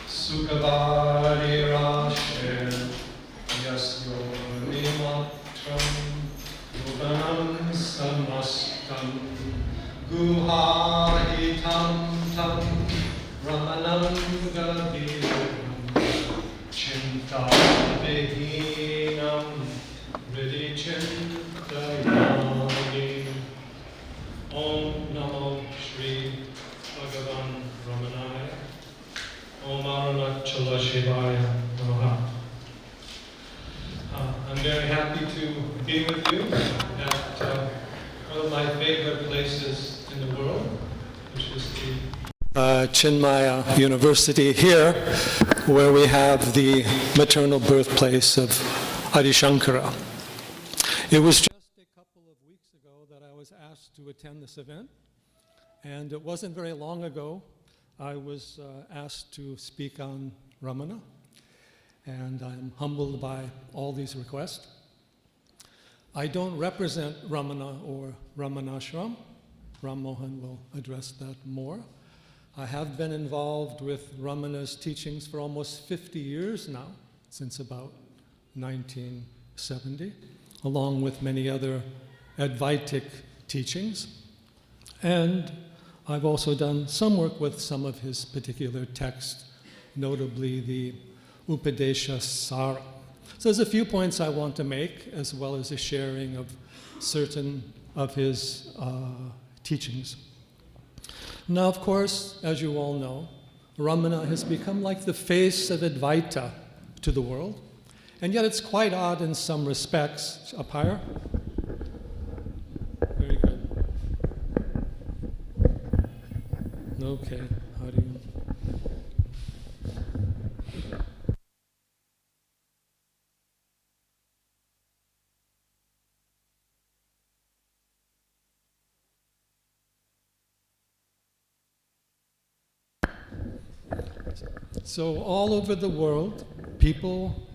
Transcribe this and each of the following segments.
Sukhavari Rashe Yasyo Nimatram Guganam Samastam Guhahitam Tam Ramanam Gaviram Chinta Vihinam Vriddhi Chintayani Om Namo Shri Bhagavan Ramanaya Om Arunachala Shivaya Namaha. I'm very happy to be with you at one of my favorite places in the world, which is the Chinmaya University here, where we have the maternal birthplace of Adi Shankara. It was just a couple of weeks ago that I was asked to attend this event, and it wasn't very long ago I was asked to speak on Ramana, and I'm humbled by all these requests. I don't represent Ramana or Ramanashram. Ram Mohan will address that more. I have been involved with Ramana's teachings for almost 50 years now, since about 1970, along with many other Advaitic teachings. And I've also done some work with some of his particular texts, notably the Upadesha Sara. So there's a few points I want to make, as well as a sharing of certain of his teachings. Now, of course, as you all know, Ramana has become like the face of Advaita to the world, and yet it's quite odd in some respects. Up higher? Very good. Okay, how do you... So all over the world, people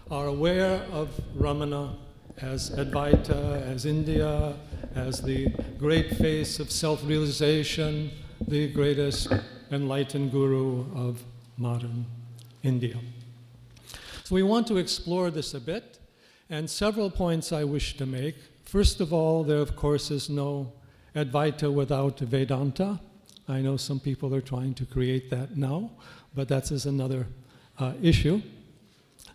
are aware of Ramana as Advaita, as India, as the great face of self-realization, the greatest enlightened guru of modern India. So we want to explore this a bit, and several points I wish to make. First of all, there of course is no Advaita without Vedanta. I know some people are trying to create that now, but that's another issue.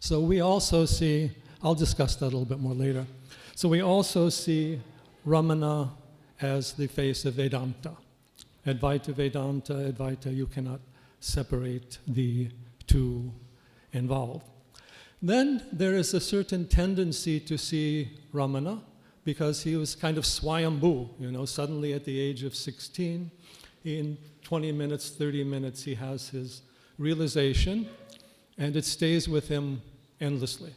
So we also see, I'll discuss that a little bit more later. So we also see Ramana as the face of Vedanta. Advaita, Vedanta, Advaita, you cannot separate the two involved. Then there is a certain tendency to see Ramana, because he was kind of swayambhu, suddenly at the age of 16, in 20 minutes, 30 minutes, he has his realization, and it stays with him endlessly.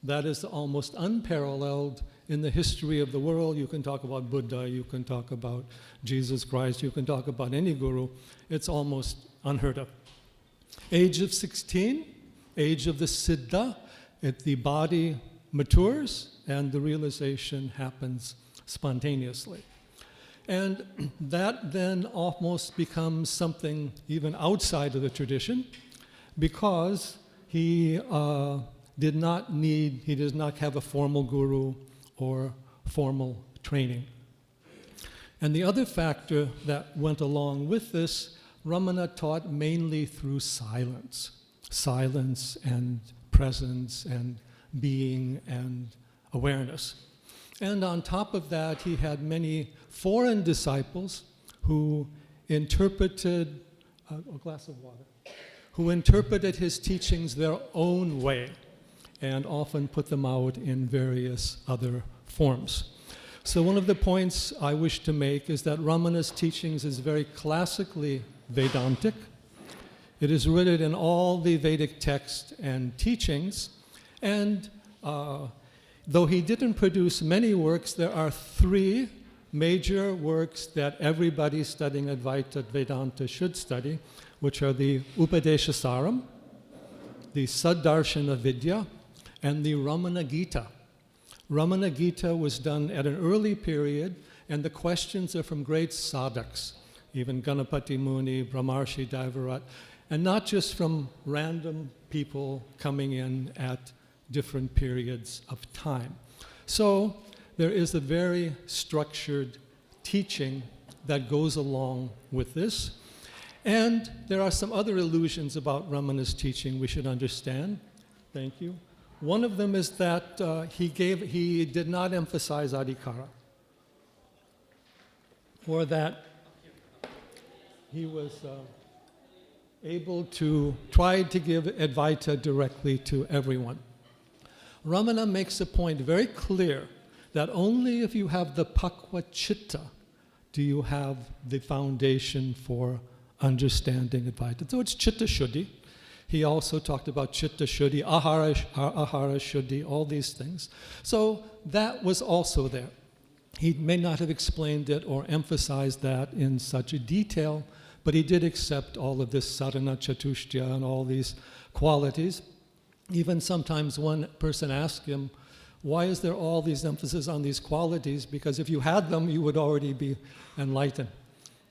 That is almost unparalleled in the history of the world. You can talk about Buddha, you can talk about Jesus Christ, you can talk about any guru. It's almost unheard of. Age of 16, age of the Siddha, the body matures and the realization happens spontaneously. And that then almost becomes something even outside of the tradition, because he does not have a formal guru or formal training. And the other factor that went along with this, Ramana taught mainly through silence and presence and being and awareness. And on top of that, he had many foreign disciples who interpreted, a glass of water, who interpreted his teachings their own way and often put them out in various other forms. So one of the points I wish to make is that Ramana's teachings is very classically Vedantic. It is rooted in all the Vedic texts and teachings, and though he didn't produce many works, there are three major works that everybody studying Advaita Vedanta should study, which are the Upadesha Saram, the Saddarshana Vidya, and the Ramana Gita. Ramana Gita was done at an early period, and the questions are from great sadhaks. even Ganapati Muni, Brahmarshi Daivarat, and not just from random people coming in at different periods of time. So there is a very structured teaching that goes along with this. And there are some other illusions about Ramana's teaching we should understand. Thank you. One of them is that he did not emphasize adhikara, or that he was able to try to give Advaita directly to everyone. Ramana makes a point very clear that only if you have the pakwa chitta do you have the foundation for understanding Advaita. So it's chitta shuddhi. He also talked about chitta shuddhi, ahara shuddhi, all these things. So that was also there. He may not have explained it or emphasized that in such a detail, but he did accept all of this sadhana chatushtya and all these qualities. Even sometimes one person asked him, why is there all these emphasis on these qualities? Because if you had them, you would already be enlightened.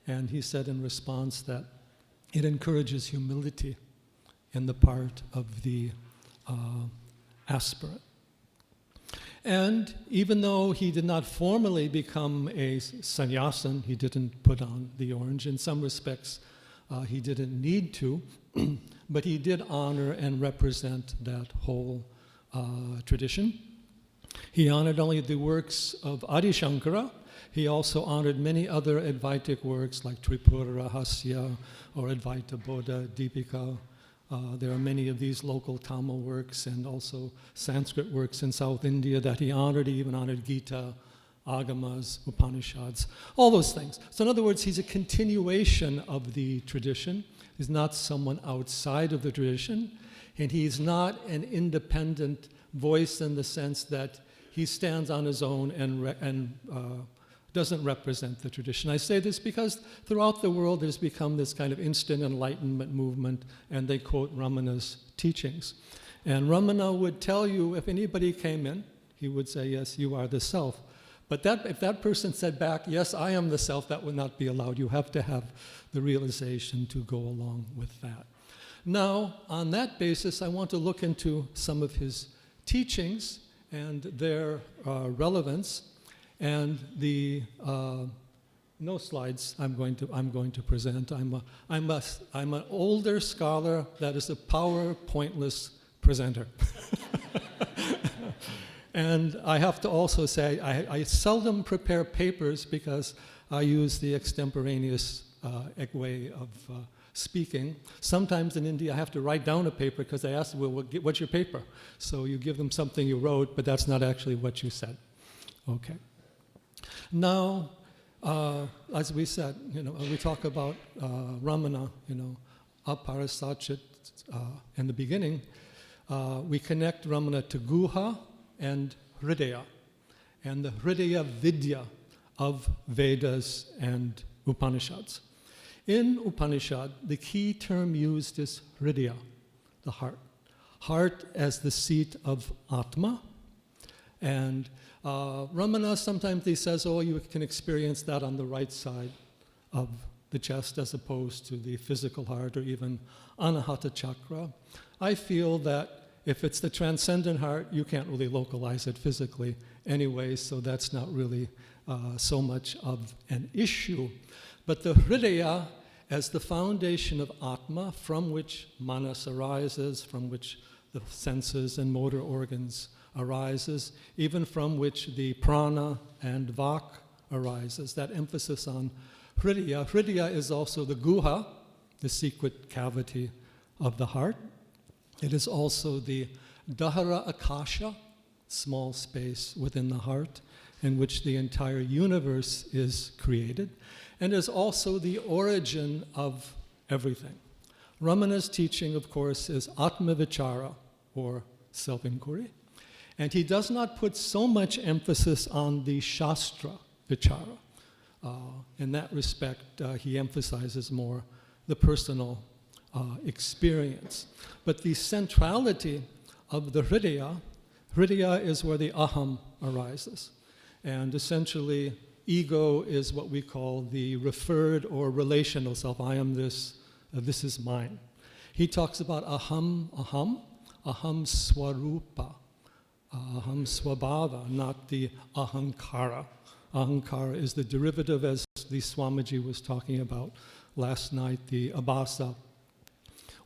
And he said in response that it encourages humility in the part of the aspirant. And even though he did not formally become a sannyasin, he didn't put on the orange. In some respects, he didn't need to, but he did honor and represent that whole tradition. He honored only the works of Adi Shankara. He also honored many other Advaitic works like Tripura Rahasya or Advaita Bodha Deepika. There are many of these local Tamil works and also Sanskrit works in South India that he honored. He even honored Gita, Agamas, Upanishads, all those things. So in other words, he's a continuation of the tradition. He's not someone outside of the tradition, and he's not an independent voice in the sense that he stands on his own and doesn't represent the tradition. I say this because throughout the world there's become this kind of instant enlightenment movement, and they quote Ramana's teachings. And Ramana would tell you, if anybody came in, he would say, yes, you are the self. But if that person said back, yes, I am the self, that would not be allowed. You have to have the realization to go along with that. Now, on that basis, I want to look into some of his teachings and their relevance. And the no slides I'm going to present. I'm an older scholar that is a PowerPointless presenter. And I have to also say I seldom prepare papers because I use the extemporaneous way of speaking. Sometimes in India I have to write down a paper because they ask, well, what's your paper? So you give them something you wrote, but that's not actually what you said. Okay. Now, as we said, we talk about Ramana, aparasachit in the beginning. We connect Ramana to Guha and Hridaya, and the Hridaya Vidya of Vedas and Upanishads. In Upanishad, the key term used is Hridaya, the heart. Heart as the seat of Atma. And Ramana, sometimes he says, oh, you can experience that on the right side of the chest as opposed to the physical heart or even Anahata chakra. I feel that if it's the transcendent heart, you can't really localize it physically anyway, so that's not really so much of an issue. But the Hridaya as the foundation of Atma, from which manas arises, from which the senses and motor organs arises, even from which the prana and vak arises, that emphasis on Hridaya. Hridaya is also the guha, the secret cavity of the heart. It is also the dahara akasha, small space within the heart, in which the entire universe is created, and is also the origin of everything. Ramana's teaching, of course, is atma vichara, or self-inquiry, and he does not put so much emphasis on the shastra vichara. In that respect, he emphasizes more the personal experience. But the centrality of the Hridaya is where the aham arises. And essentially, ego is what we call the referred or relational self. I am this, this is mine. He talks about aham swarupa, aham swabhava, not the ahankara. Ahankara is the derivative, as the Swamiji was talking about last night, the abhasa,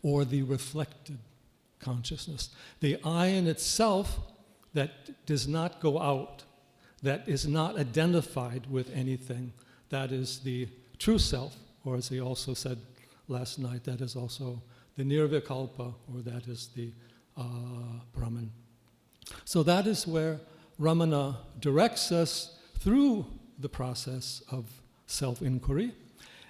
or the reflected consciousness. The I in itself that does not go out, that is not identified with anything, that is the true self, or as he also said last night, that is also the nirvikalpa, or that is the Brahman. So that is where Ramana directs us through the process of self-inquiry,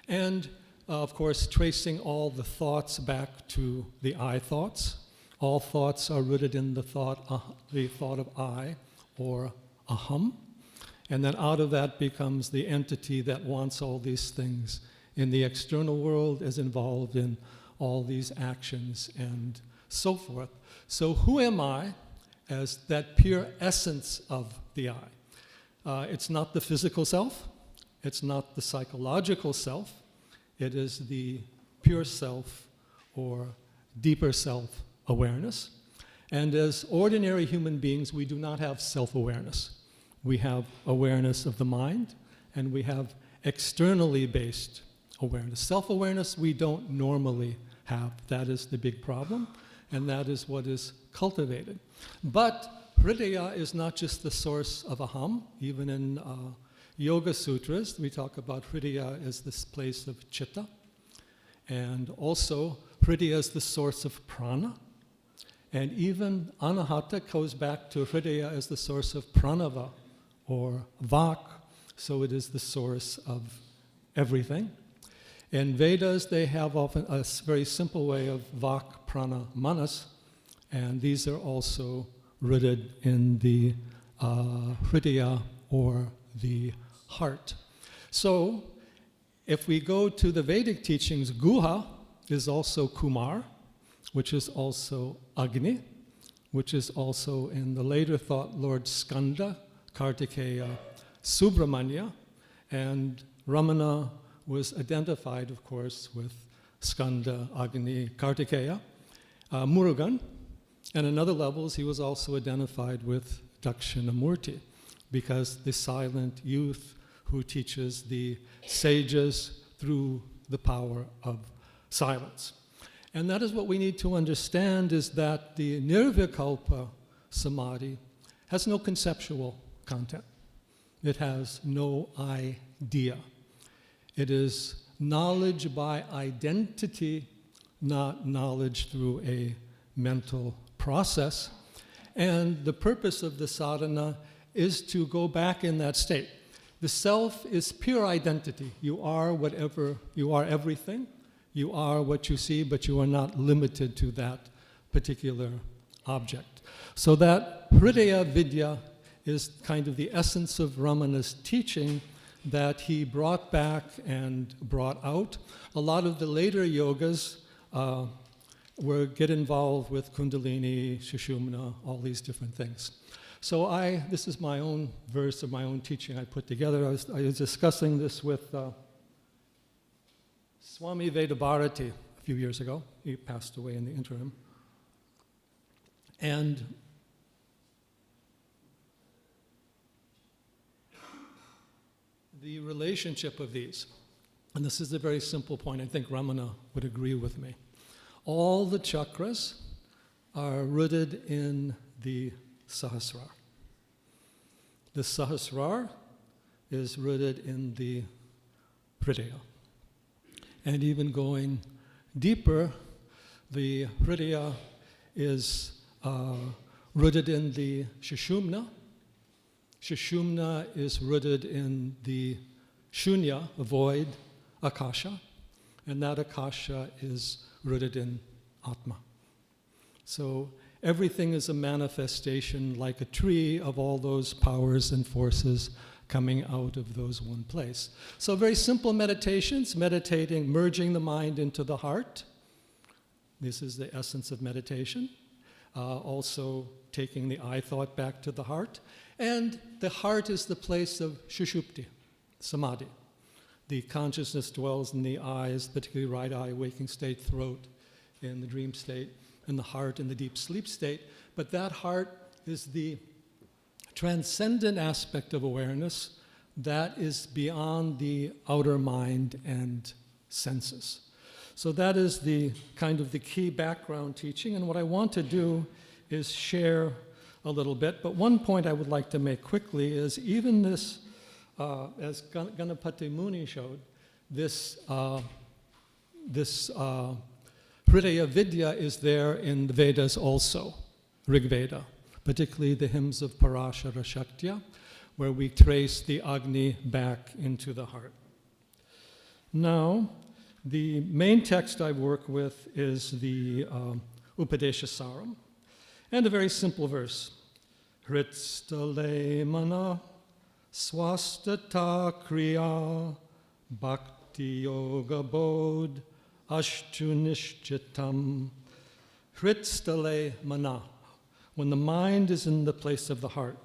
and of course tracing all the thoughts back to the I thoughts. All thoughts are rooted in the thought of I, or aham, and then out of that becomes the entity that wants all these things in the external world, is involved in all these actions and so forth. So who am I as that pure essence of the I? It's not the physical self, it's not the psychological self, it is the pure self or deeper self-awareness. And as ordinary human beings, we do not have self-awareness. We have awareness of the mind, and we have externally based awareness. Self-awareness we don't normally have. That is the big problem, and that is what is cultivated. But Hridaya is not just the source of aham. Even in Yoga Sutras, we talk about Hridaya as this place of chitta, and also Hridaya is the source of prana, and even Anahata goes back to Hridaya as the source of pranava, or vak, so it is the source of everything. In Vedas, they have often a very simple way of vak, prana, manas, and these are also rooted in the hridaya, or the heart. So, if we go to the Vedic teachings, Guha is also Kumar, which is also Agni, which is also in the later thought Lord Skanda, Kartikeya, Subramanya, and Ramana was identified, of course, with Skanda, Agni, Kartikeya, Murugan, and in other levels he was also identified with Dakshinamurti, because the silent youth who teaches the sages through the power of silence. And that is what we need to understand, is that the nirvikalpa samadhi has no conceptual content. It has no idea. It is knowledge by identity, not knowledge through a mental process. And the purpose of the sadhana is to go back in that state. The self is pure identity. You are whatever, you are everything. You are what you see, but you are not limited to that particular object. So that Hridaya Vidya is kind of the essence of Ramana's teaching that he brought back and brought out. A lot of the later yogas get involved with Kundalini, Sushumna, all these different things. So this is my own verse of my own teaching I put together. I was discussing this with Swami Vedabharati a few years ago. He passed away in the interim. And the relationship of these, and this is a very simple point, I think Ramana would agree with me. All the chakras are rooted in the Sahasrara. The Sahasrara is rooted in the Hridaya. And even going deeper, the Hridaya is rooted in the Sushumna. Sushumna is rooted in the Shunya, the void, Akasha, and that Akasha is rooted in Atma. So everything is a manifestation, like a tree, of all those powers and forces coming out of those one place. So very simple meditations, meditating, merging the mind into the heart. This is the essence of meditation. Also taking the I thought back to the heart. And the heart is the place of Shushupti. samadhi. The consciousness dwells in the eyes, particularly right eye, waking state, throat in the dream state, and the heart in the deep sleep state. But that heart is the transcendent aspect of awareness that is beyond the outer mind and senses. So that is the kind of the key background teaching, and what I want to do is share a little bit. But one point I would like to make quickly is even this, as Ganapati Muni showed, this Hridaya Vidya is there in the Vedas also, Rig Veda, particularly the hymns of Parashara Shaktya, where we trace the Agni back into the heart. Now, the main text I work with is the Upadesha Saram, and a very simple verse. Hritstale mana swastata kriya bhakti yoga bodh ashtu nishchitam. Hritstale mana, when the mind is in the place of the heart.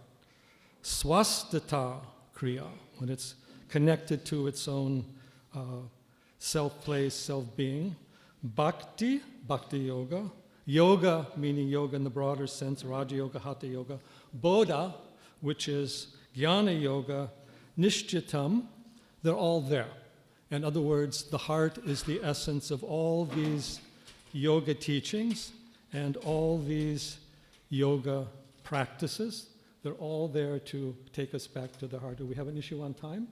Swastata kriya, when it's connected to its own self-place, self-being. Bhakti, bhakti yoga. Yoga, meaning yoga in the broader sense, Raja Yoga, Hatha Yoga. Bodha, which is Jnana Yoga. Nishchitam, they're all there. In other words, the heart is the essence of all these yoga teachings and all these yoga practices. They're all there to take us back to the heart. Do we have an issue on time?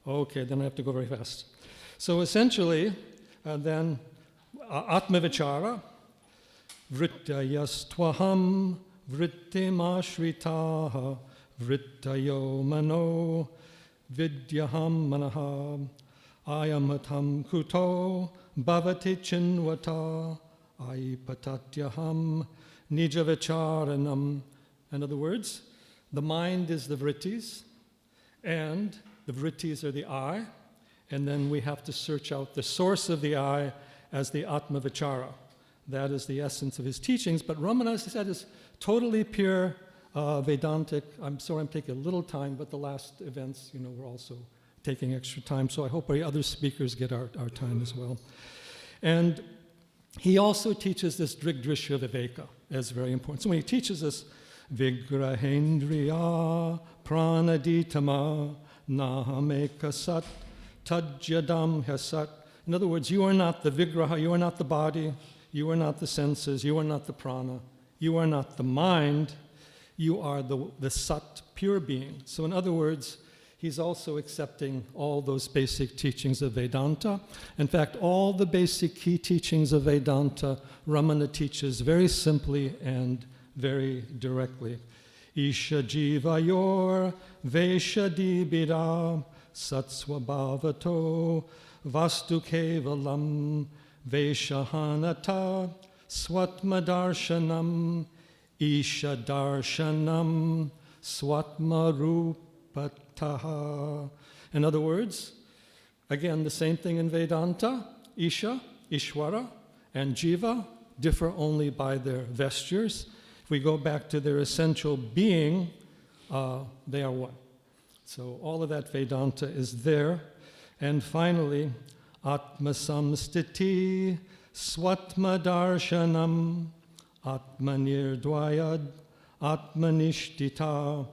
Okay, then I have to go very fast. So essentially, then, Atma Vichara, Vrittayastvaham, Vrittimashritah, Vrittayo Mano, Vidyaham Manaha, Ayamatam Kuto, Bhavati Chinvata, Aipatatyaham, Nijavicharanam. In other words, the mind is the vrittis, and the vrittis are the I, and then we have to search out the source of the I as the Atma Vichara. That is the essence of his teachings. But Ramana, as I said, is totally pure Vedantic. I'm sorry I'm taking a little time, but the last events, we're also taking extra time. So I hope our other speakers get our time as well. And he also teaches this Drigdrishya Viveka as very important. So when he teaches us Vigrahendriya Pranaditama Nahameka Sat Tajyadam Hasat. In other words, you are not the Vigraha, you are not the body, you are not the senses, you are not the prana, you are not the mind, you are the Sat, pure being. So in other words, he's also accepting all those basic teachings of Vedanta. In fact, all the basic key teachings of Vedanta, Ramana teaches very simply and very directly. Isha jivayor veshadibira satsvabhavato vastu kevalam veshahanata swatmadarshanam isha darshanam swatmarupataha. In other words, again, the same thing in Vedanta. Isha, Ishvara, and Jiva differ only by their vestures. If we go back to their essential being, they are one. So all of that Vedanta is there. And finally, Atma Samstiti Swatmadarshanam Atmanirdvayad Atmanishtita.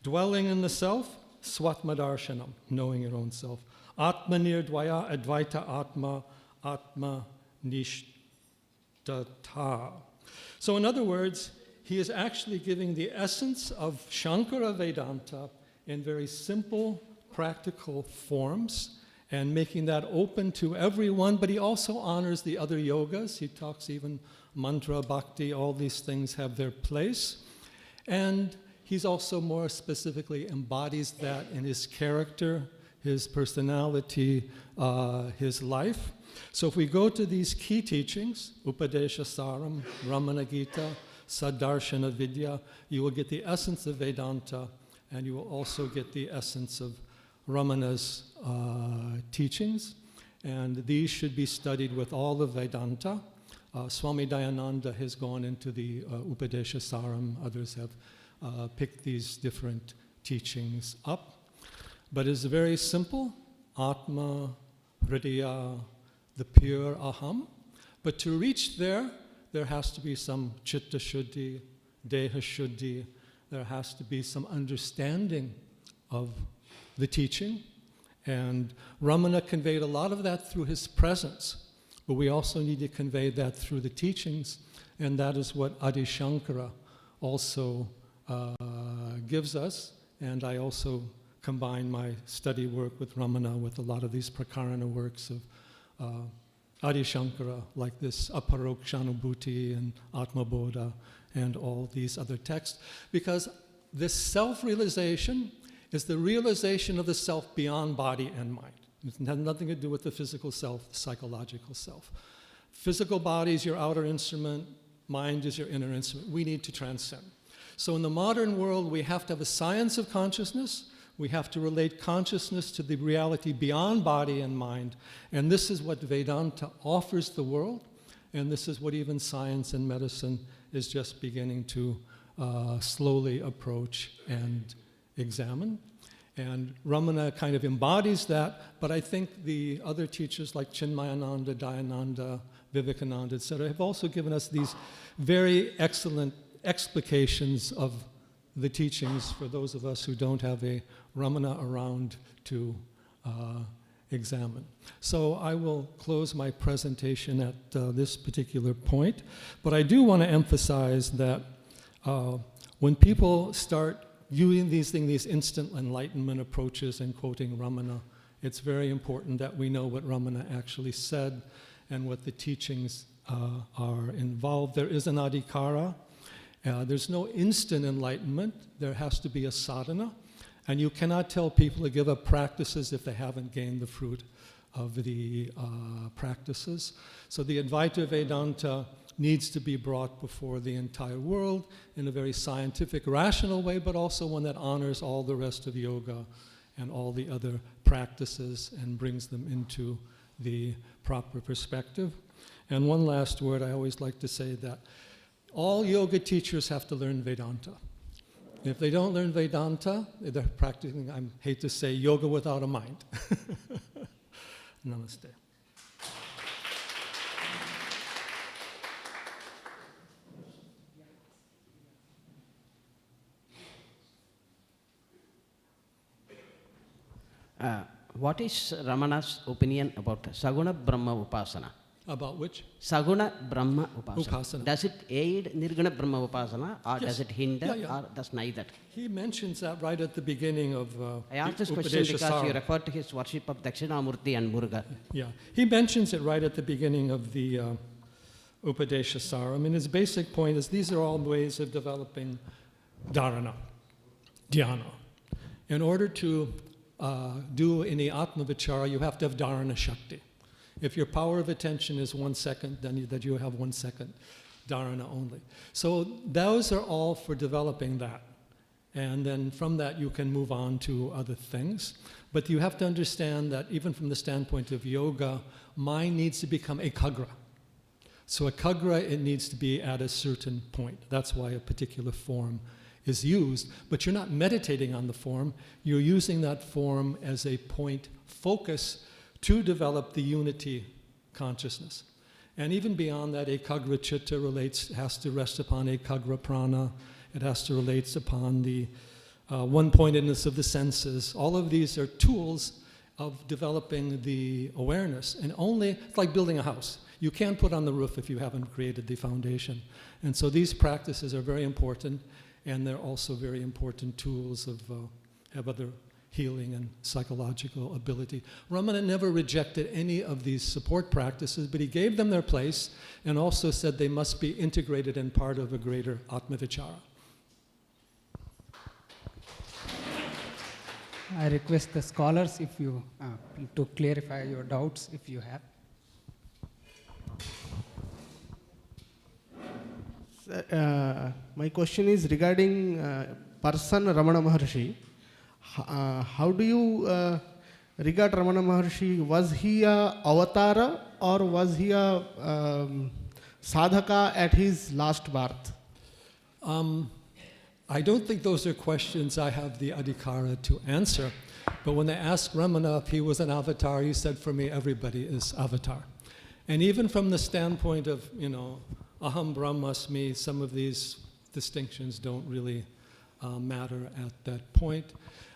Dwelling in the self, Swatmadarshanam, knowing your own self. Atmanirdvaya, Advaita Atma, Atmanishtata. So in other words, he is actually giving the essence of Shankara Vedanta in very simple, practical forms and making that open to everyone, but he also honors the other yogas. He talks even mantra, bhakti, all these things have their place. And he's also more specifically embodies that in his character, his personality, his life. So if we go to these key teachings, Upadesha Saram, Ramana Gita, Sadarshana Vidya, you will get the essence of Vedanta, and you will also get the essence of Ramana's teachings. And these should be studied with all of Vedanta. Swami Dayananda has gone into the Upadesha Saram. Others have picked these different teachings up. But it's very simple, Atma, Hridaya, the pure Aham. But to reach there, there has to be some Chitta Shuddhi, Deha Shuddhi, there has to be some understanding of the teaching. And Ramana conveyed a lot of that through his presence, but we also need to convey that through the teachings, and that is what Adi Shankara also gives us. And I also combine my study work with Ramana with a lot of these prakarana works of Adi Shankara, like this Aparokshanubhuti and Atmabodha and all these other texts, because this self-realization is the realization of the self beyond body and mind. It has nothing to do with the physical self, the psychological self. Physical body is your outer instrument, mind is your inner instrument. We need to transcend. So in the modern world, we have to have a science of consciousness. We have to relate consciousness to the reality beyond body and mind. And this is what Vedanta offers the world. And this is what even science and medicine is just beginning to slowly approach and examine. And Ramana kind of embodies that, but I think the other teachers like Chinmayananda, Dayananda, Vivekananda, etc., have also given us these very excellent explications of the teachings for those of us who don't have a Ramana around to examine. So I will close my presentation at this particular point, but I do want to emphasize that when people start using these things, these instant enlightenment approaches and quoting Ramana, it's very important that we know what Ramana actually said and what the teachings are involved. There is an adhikara. There's no instant enlightenment. There has to be a sadhana. And you cannot tell people to give up practices if they haven't gained the fruit of the practices. So the Advaita Vedanta needs to be brought before the entire world in a very scientific, rational way, but also one that honors all the rest of yoga and all the other practices and brings them into the proper perspective. And one last word, I always like to say that all yoga teachers have to learn Vedanta. If they don't learn Vedanta, they're practicing, I hate to say, yoga without a mind. Namaste. What is Ramana's opinion about Saguna Brahma Upasana? About which? Saguna Brahma Upasana. Upasana. Does it aid Nirguna Brahma Upasana or Yes. does it hinder Yeah. or does neither? He mentions that right at the beginning of I asked this question because you referred to his worship of Dakshinamurti and Muruga. Yeah, he mentions it right at the beginning of the Upadesha. I mean, his basic point is these are all ways of developing dharana, dhyana. In order to do any Atma Vichara, you have to have dharana shakti. If your power of attention is 1 second, then you have 1 second dharana only. So those are all for developing that. And then from that you can move on to other things. But you have to understand that even from the standpoint of yoga, mind needs to become ekagra. So ekagra, it needs to be at a certain point. That's why a particular form is used. But you're not meditating on the form, you're using that form as a point focus to develop the unity consciousness. And even beyond that, ekagra chitta has to rest upon ekagra prana. It has to relate upon the one-pointedness of the senses. All of these are tools of developing the awareness. And it's like building a house. You can't put on the roof if you haven't created the foundation. And so these practices are very important, and they're also very important tools of other healing and psychological ability. Ramana never rejected any of these support practices, but he gave them their place and also said they must be integrated and part of a greater Atma Vichara. I request the scholars if you to clarify your doubts if you have. My question is regarding person Ramana Maharshi. How do you regard Ramana Maharshi? Was he a avatara or was he a sadhaka at his last birth? I don't think those are questions I have the adhikara to answer, But when they asked Ramana if he was an avatar, he said, for me, everybody is avatar. And even from the standpoint of, aham brahmasmi, some of these distinctions don't really matter at that point.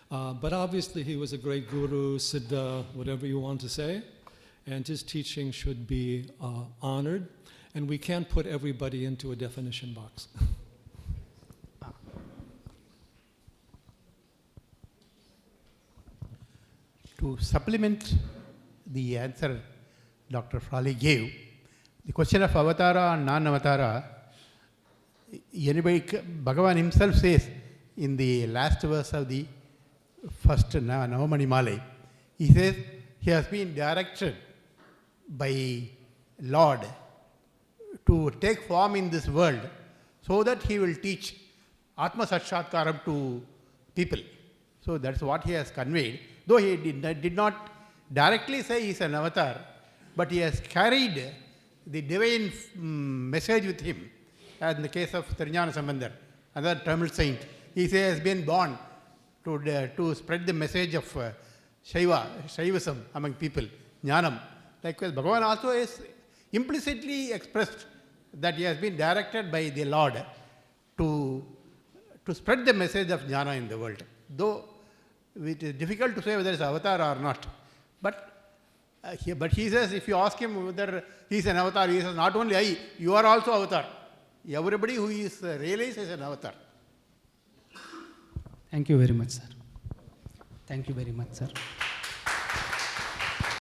But obviously he was a great guru, siddha, whatever you want to say, and his teaching should be honored. And we can't put everybody into a definition box. To supplement the answer Dr. Frawley gave, the question of avatara and non-avatara, Bhagavan himself says in the last verse of the first Navamani Malai, he says he has been directed by Lord to take form in this world so that he will teach Atma Sakshatkaram to people. So that's what he has conveyed. Though he did not directly say he is an avatar, but he has carried the divine message with him. As in the case of Tirunjana Sambandar, another Tamil saint, he has been born to spread the message of Shaivism among people, Jnanam. Likewise, Bhagavan also is implicitly expressed that he has been directed by the Lord to spread the message of Jnana in the world. Though it is difficult to say whether it's avatar or not. But he says, if you ask him whether he is an avatar, he says, not only I, you are also avatar. Everybody who is realized is an avatar. Thank you very much, sir. Thank you very much, sir.